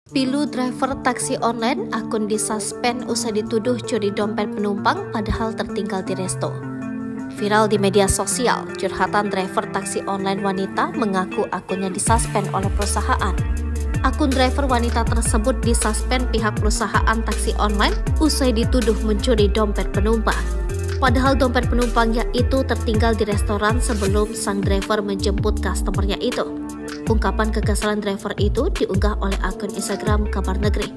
Pilu driver taksi online, akun disuspend usai dituduh curi dompet penumpang padahal tertinggal di resto. Viral di media sosial, curhatan driver taksi online wanita mengaku akunnya disuspend oleh perusahaan. Akun driver wanita tersebut disuspend pihak perusahaan taksi online usai dituduh mencuri dompet penumpang. Padahal dompet penumpangnya itu tertinggal di restoran sebelum sang driver menjemput customernya itu. Ungkapan kekesalan driver itu diunggah oleh akun Instagram Kabar Negeri.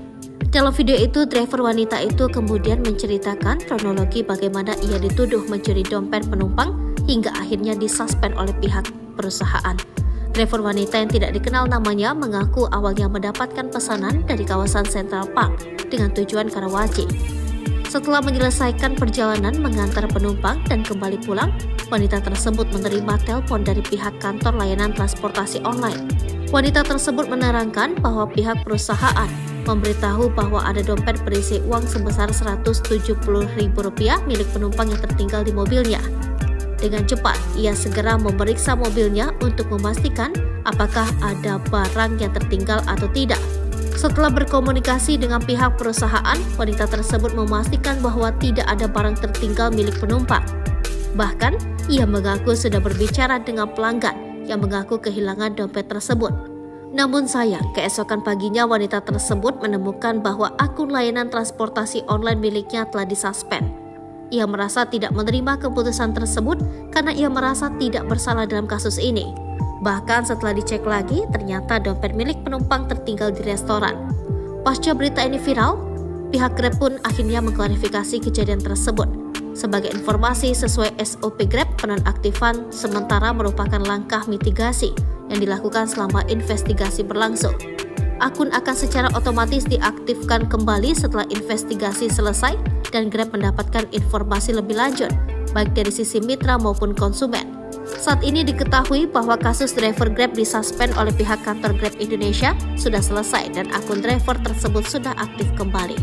Dalam video itu, driver wanita itu kemudian menceritakan kronologi bagaimana ia dituduh mencuri dompet penumpang hingga akhirnya disuspend oleh pihak perusahaan. Driver wanita yang tidak dikenal namanya mengaku awalnya mendapatkan pesanan dari kawasan Central Park dengan tujuan Karawaci. Setelah menyelesaikan perjalanan mengantar penumpang dan kembali pulang, wanita tersebut menerima telepon dari pihak kantor layanan transportasi online. Wanita tersebut menerangkan bahwa pihak perusahaan memberitahu bahwa ada dompet berisi uang sebesar Rp170.000 milik penumpang yang tertinggal di mobilnya. Dengan cepat, ia segera memeriksa mobilnya untuk memastikan apakah ada barang yang tertinggal atau tidak. Setelah berkomunikasi dengan pihak perusahaan, wanita tersebut memastikan bahwa tidak ada barang tertinggal milik penumpang. Bahkan, ia mengaku sudah berbicara dengan pelanggan yang mengaku kehilangan dompet tersebut. Namun sayang, keesokan paginya wanita tersebut menemukan bahwa akun layanan transportasi online miliknya telah disuspend. Ia merasa tidak menerima keputusan tersebut karena ia merasa tidak bersalah dalam kasus ini. Bahkan setelah dicek lagi, ternyata dompet milik penumpang tertinggal di restoran. Pasca berita ini viral, pihak Grab pun akhirnya mengklarifikasi kejadian tersebut. Sebagai informasi, sesuai SOP Grab, penonaktifan sementara merupakan langkah mitigasi yang dilakukan selama investigasi berlangsung. Akun akan secara otomatis diaktifkan kembali setelah investigasi selesai dan Grab mendapatkan informasi lebih lanjut, baik dari sisi mitra maupun konsumen. Saat ini diketahui bahwa kasus driver Grab disuspend oleh pihak kantor Grab Indonesia sudah selesai dan akun driver tersebut sudah aktif kembali.